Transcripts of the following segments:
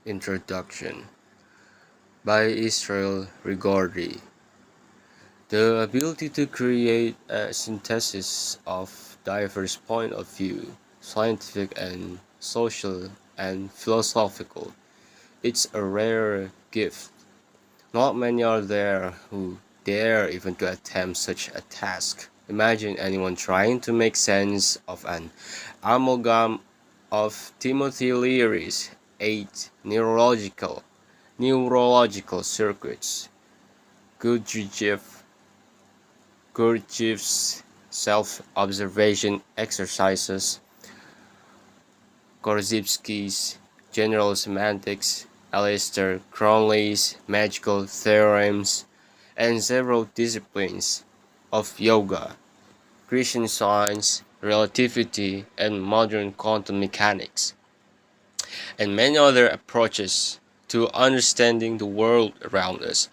Introduction by Israel Rigordi. The ability to create a synthesis of diverse points of view, scientific and social and philosophical, it's a rare gift. Not many are there who dare even to attempt such a task. Imagine anyone trying to make sense of an amalgam of Timothy Leary's 8 neurological circuits, Gurdjieff's self-observation exercises, Korzybski's general semantics, Aleister Crowley's magical theorems, and several disciplines of yoga, Christian Science, relativity, and modern quantum mechanics, and many other approaches to understanding the world around us.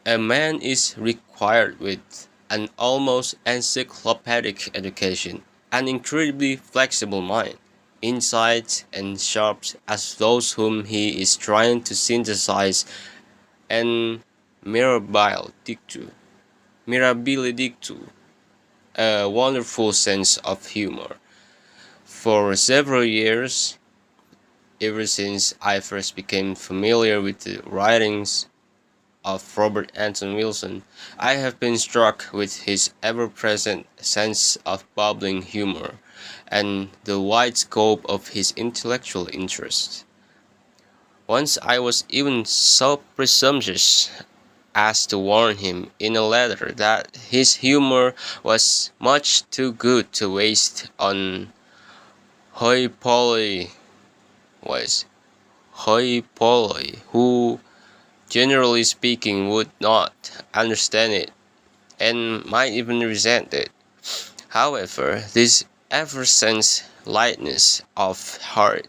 A man is required with an almost encyclopedic education, an incredibly flexible mind, insight and sharp as those whom he is trying to synthesize, and mirabile dictu, a wonderful sense of humor. For several years, ever since I first became familiar with the writings of Robert Anton Wilson, I have been struck with his ever-present sense of bubbling humor and the wide scope of his intellectual interests. Once I was even so presumptuous as to warn him in a letter that his humor was much too good to waste on hoi polloi was hoi polloi who, generally speaking, would not understand it and might even resent it. However, this ever-since lightness of heart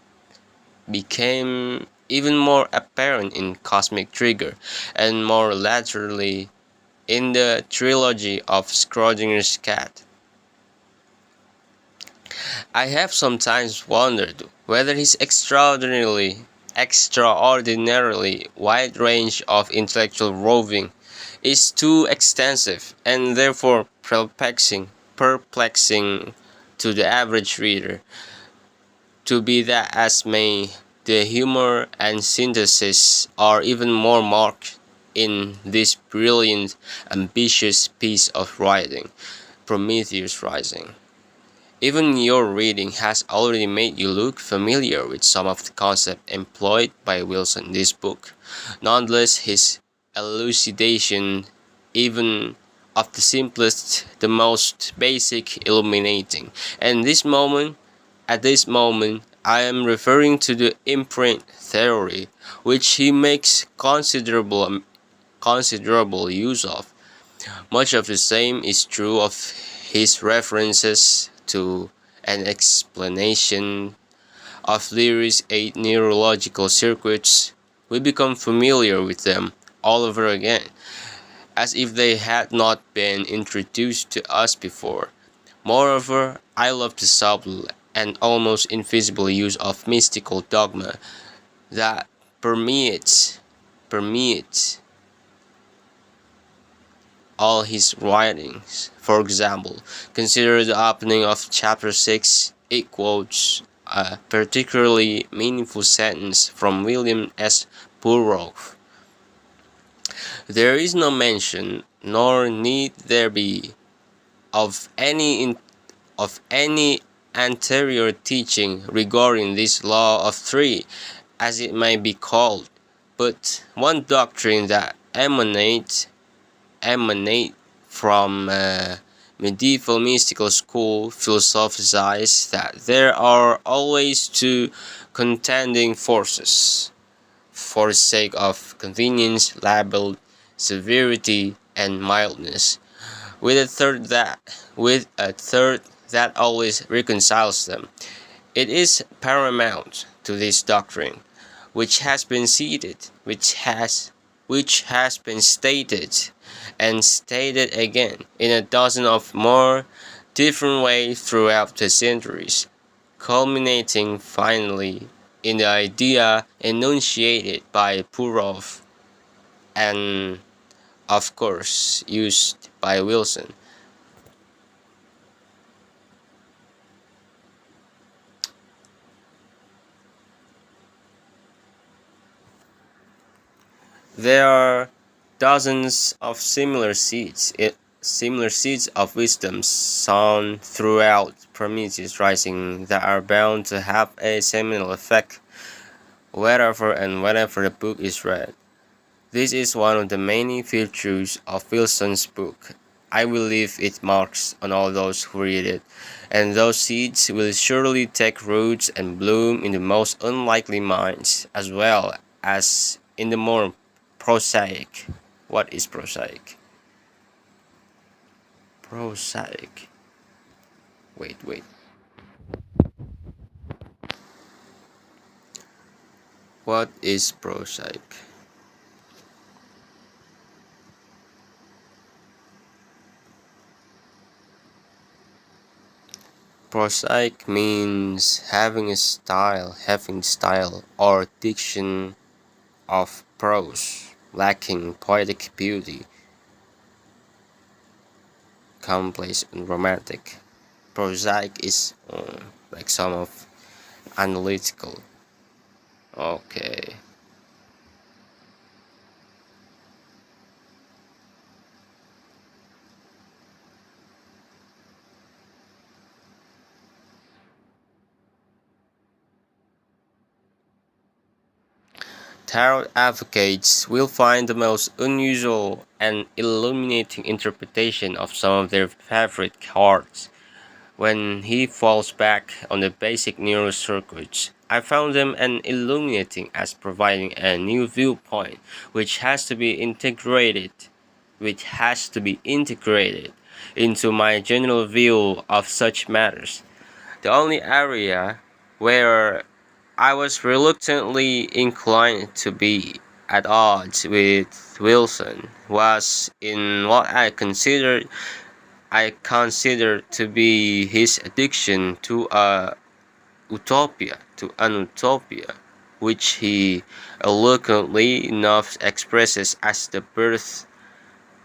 became even more apparent in Cosmic Trigger, and more laterally in the trilogy of Schrodinger's cat. I have sometimes wondered whether his extraordinarily wide range of intellectual roving is too extensive and therefore perplexing to the average reader. To be that as may, the humor and synthesis are even more marked in this brilliant, ambitious piece of writing, Prometheus Rising. Even your reading has already made you look familiar with some of the concepts employed by Wilson in this book. Nonetheless, his elucidation, even of the simplest, the most basic, illuminating. And at this moment, I am referring to the imprint theory, which he makes considerable use of. Much of the same is true of his references to an explanation of Leary's 8 neurological circuits. We become familiar with them all over again, as if they had not been introduced to us before. Moreover, I love the subtle and almost invisible use of mystical dogma that permeates all his writings. For example, consider the opening of chapter 6. It quotes a particularly meaningful sentence from William S. Burroughs. There is no mention, nor need there be, of any anterior teaching regarding this law of three, as it may be called, but one doctrine that emanate from medieval mystical school philosophized that there are always two contending forces, for the sake of convenience labeled severity and mildness, with a third that always reconciles them. It is paramount to this doctrine, which has been stated and stated again in a dozen of more different ways throughout the centuries, culminating finally in the idea enunciated by Purov and, of course, used by Wilson. There are dozens of similar seeds of wisdom sown throughout Prometheus Rising that are bound to have a seminal effect wherever and whenever the book is read. This is one of the many virtues of Wilson's book. I believe it marks on all those who read it, and those seeds will surely take roots and bloom in the most unlikely minds, as well as in the more prosaic. What is prosaic? Prosaic. Wait. What is prosaic? Prosaic means having style or diction of prose, lacking poetic beauty, commonplace and romantic. Prosaic is like some of analytical. Okay. Tarot advocates will find the most unusual and illuminating interpretation of some of their favorite cards when he falls back on the basic neural circuits. I found them an illuminating as providing a new viewpoint which has to be integrated into my general view of such matters. The only area where I was reluctantly inclined to be at odds with Wilson was in what I considered to be his addiction to an utopia, which he eloquently enough expresses as the birth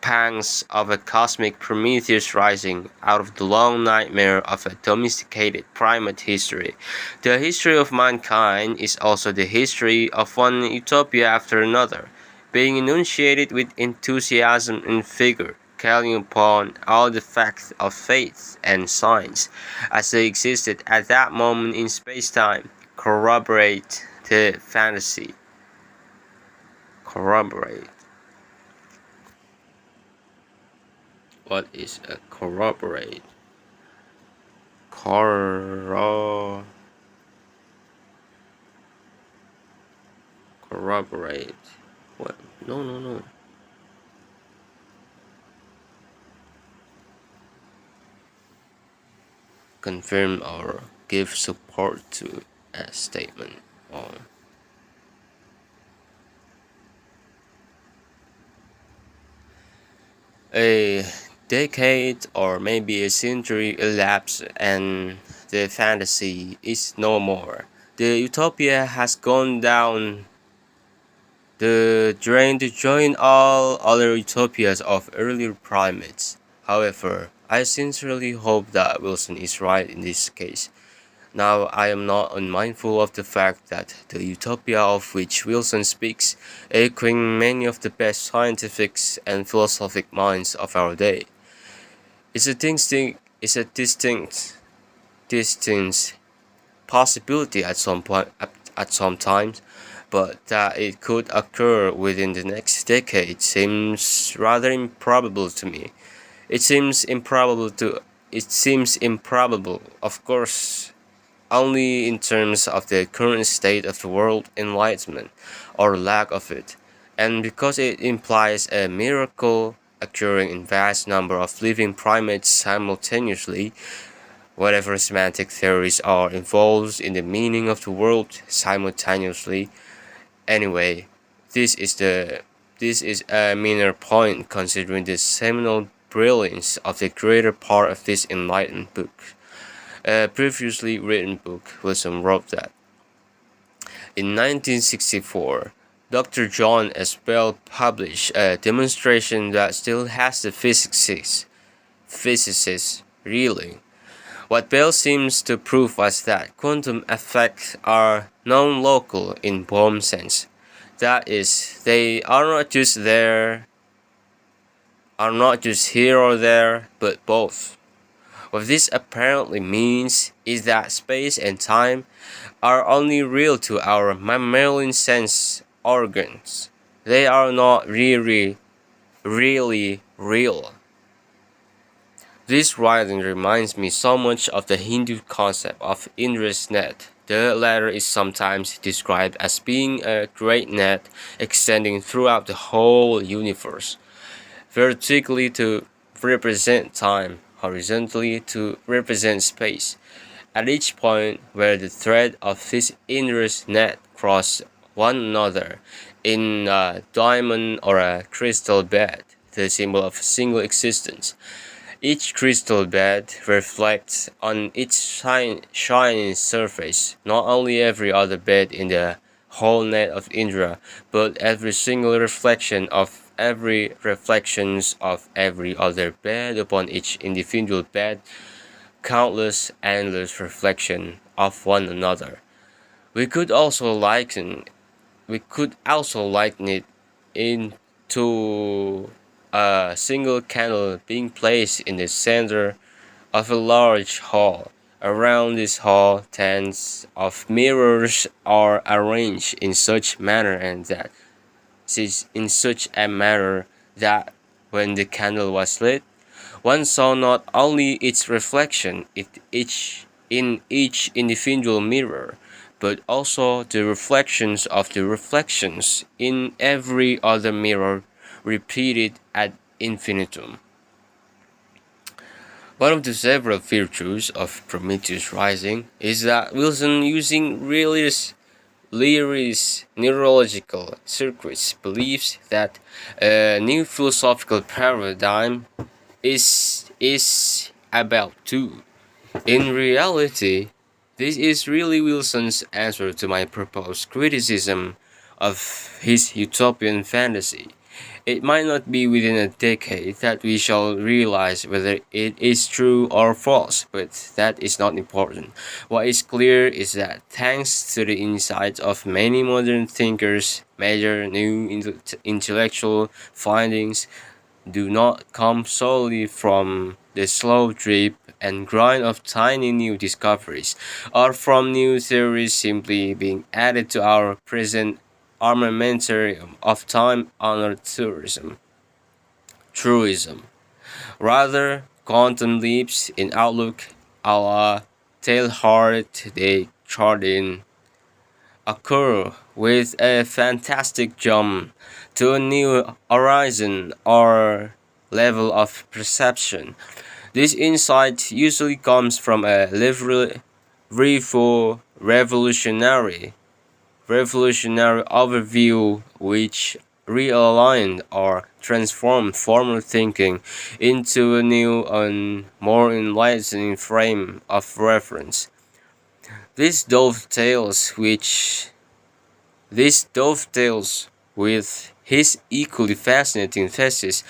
pangs of a cosmic Prometheus rising out of the long nightmare of a domesticated primate history. The history of mankind is also the history of one utopia after another, being enunciated with enthusiasm and vigor, calling upon all the facts of faith and science, as they existed at that moment in space-time, corroborate the fantasy. Corroborate. What is a corroborate? Corroborate. What? No. Confirm or give support to a statement. Or a decade or maybe a century elapsed and the fantasy is no more. The utopia has gone down the drain to join all other utopias of earlier primates. However, I sincerely hope that Wilson is right in this case. Now I am not unmindful of the fact that the utopia of which Wilson speaks, echoing many of the best scientific and philosophic minds of our day, is a distinct possibility at some point, at some times, but that it could occur within the next decade seems rather improbable to me. It seems improbable, of course, only in terms of the current state of the world enlightenment or lack of it, and because it implies a miracle occurring in vast number of living primates simultaneously. Whatever semantic theories are involved in the meaning of the word simultaneously. Anyway, this is a minor point considering the seminal brilliance of the greater part of this enlightened book. A previously written book, Wilson wrote that In 1964, Dr. John S. Bell published a demonstration that still has the physicists reeling. What Bell seems to prove was that quantum effects are non-local in Bohm sense. That is, they are not just here or there, but both. What this apparently means is that space and time are only real to our mammalian sense organs. They are not really real. This writing reminds me so much of the Hindu concept of Indra's net. The latter is sometimes described as being a great net extending throughout the whole universe, vertically to represent time, horizontally to represent space. At each point where the thread of this Indra's net cross one another in a diamond or a crystal bed, the symbol of a single existence. Each crystal bed reflects on its shining surface not only every other bed in the whole net of Indra, but every single reflection of every reflections of every other bed upon each individual bed, countless endless reflection of one another. We could also liken it into a single candle being placed in the center of a large hall. Around this hall, tens of mirrors are arranged in such a manner that when the candle was lit, one saw not only its reflection in each individual mirror, but also the reflections of the reflections in every other mirror repeated ad infinitum. One of the several virtues of Prometheus Rising is that Wilson, using Leary's neurological circuits, believes that a new philosophical paradigm is about to. In reality, this is really Wilson's answer to my proposed criticism of his utopian fantasy. It might not be within a decade that we shall realize whether it is true or false, but that is not important. What is clear is that thanks to the insights of many modern thinkers, major new intellectual findings do not come solely from the slow drip and grind of tiny new discoveries, or from new theories simply being added to our present armamentarium of time-honored truism. Rather, quantum leaps in outlook a la Teilhard de Chardin occur with a fantastic jump to a new horizon or level of perception. This insight usually comes from a revolutionary overview which realigned or transformed former thinking into a new and more enlightening frame of reference. This dovetails with his equally fascinating thesis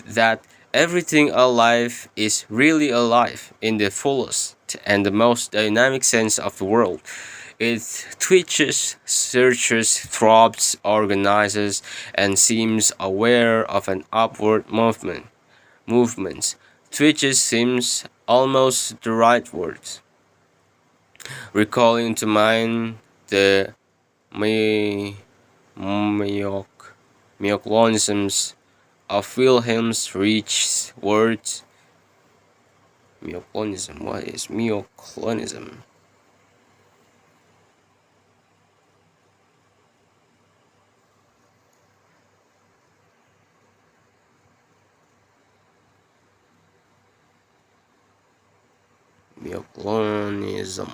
that everything alive is really alive in the fullest and the most dynamic sense of the word. It twitches, searches, throbs, organizes, and seems aware of an upward movement. Twitches seems almost the right word, recalling to mind the myoclonisms of Wilhelm Reich's words. Myoclonism. What is myoclonism? Myoclonism.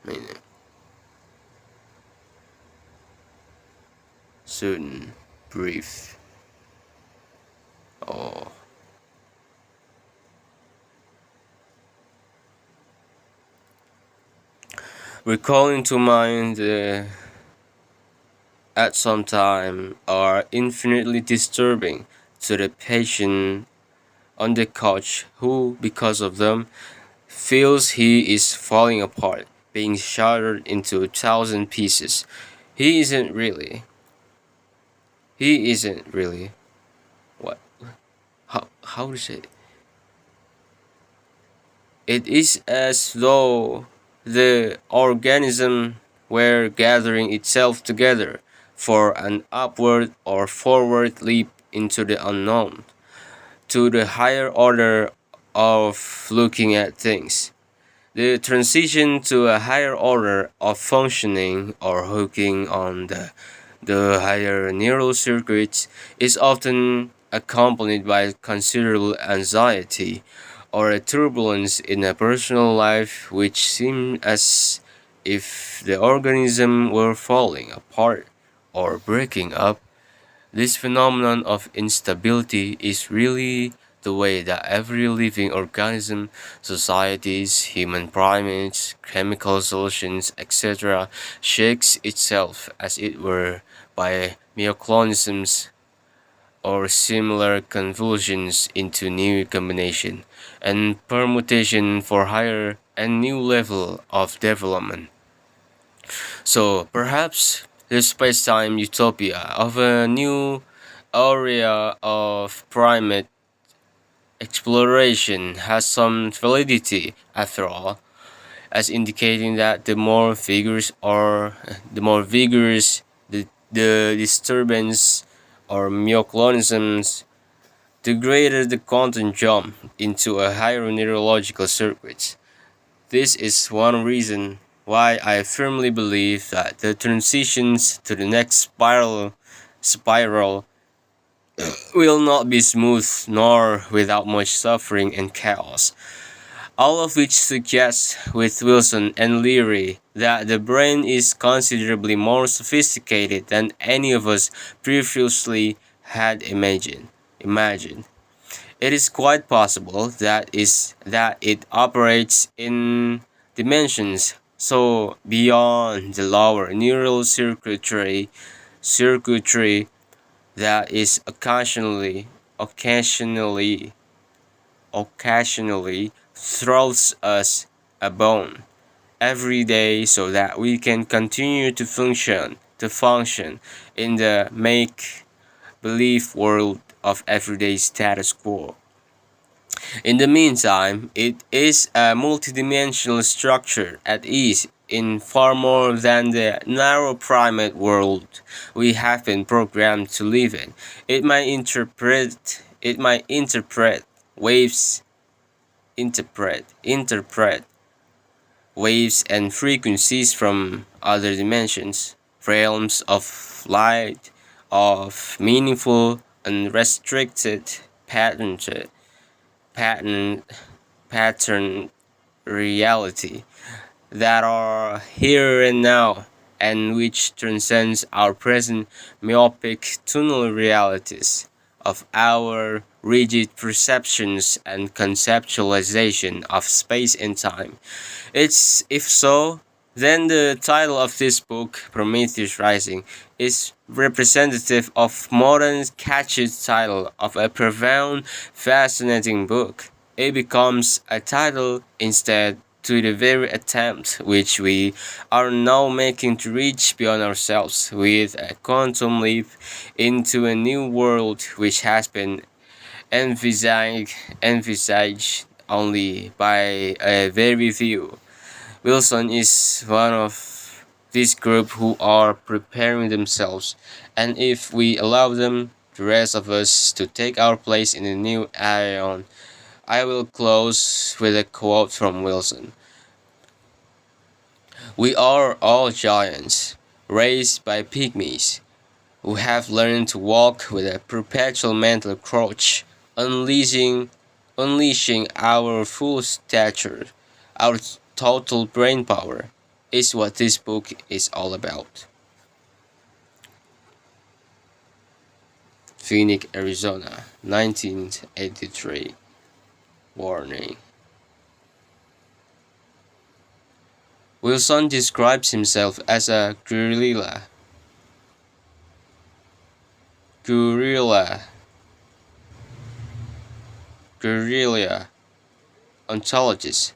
Meaning certain, brief, or recalling to mind at some time are infinitely disturbing to the patient on the couch who, because of them, feels he is falling apart, being shattered into a thousand pieces. He isn't really. He isn't really. What? How to say it? It is as though the organism were gathering itself together for an upward or forward leap into the unknown, to the higher order of looking at things. The transition to a higher order of functioning or hooking on the higher neural circuits is often accompanied by considerable anxiety or a turbulence in a personal life which seems as if the organism were falling apart or breaking up. This phenomenon of instability is really the way that every living organism, societies, human primates, chemical solutions, etc., shakes itself as it were by myoclonisms or similar convulsions into new combination and permutation for higher and new level of development. So perhaps the space-time utopia of a new area of primate exploration has some validity after all, as indicating that the more vigorous the disturbance or myoclonisms, the greater the quantum jump into a higher neurological circuit. This is one reason why I firmly believe that the transitions to the next spiral will not be smooth nor without much suffering and chaos. All of which suggests with Wilson and Leary that the brain is considerably more sophisticated than any of us previously had imagined. It is quite possible that it operates in dimensions so beyond the lower neural circuitry that is occasionally throws us a bone every day so that we can continue to function in the make believe world of everyday status quo. In the meantime, it is a multidimensional structure at ease in far more than the narrow primate world we have been programmed to live in. It might waves interpret waves and frequencies from other dimensions, realms of light, of meaningful, unrestricted, patented, pattern, pattern reality that are here and now and which transcends our present myopic tunnel realities of our rigid perceptions and conceptualization of space and time. It's if so, then the title of this book, Prometheus Rising, is representative of modern catchy title of a profound, fascinating book. It becomes a title instead to the very attempt which we are now making to reach beyond ourselves with a quantum leap into a new world which has been envisaged only by a very few. Wilson is one of this group who are preparing themselves, and if we allow them, the rest of us, to take our place in the new aeon. I will close with a quote from Wilson. We are all giants, raised by pygmies, who have learned to walk with a perpetual mental crouch, unleashing our full stature, our total brain power, is what this book is all about. Phoenix, Arizona, 1983. Warning. Wilson describes himself as a guerrilla guerrilla ontologist,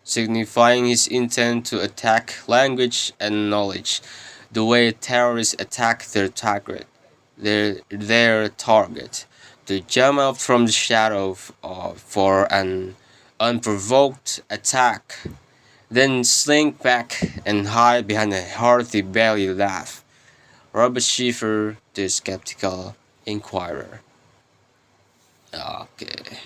signifying his intent to attack language and knowledge, the way terrorists attack their target, to jump out from the shadow for an unprovoked attack, then slink back and hide behind a hearty belly laugh. Robert Schiffer, the skeptical inquirer. Okay.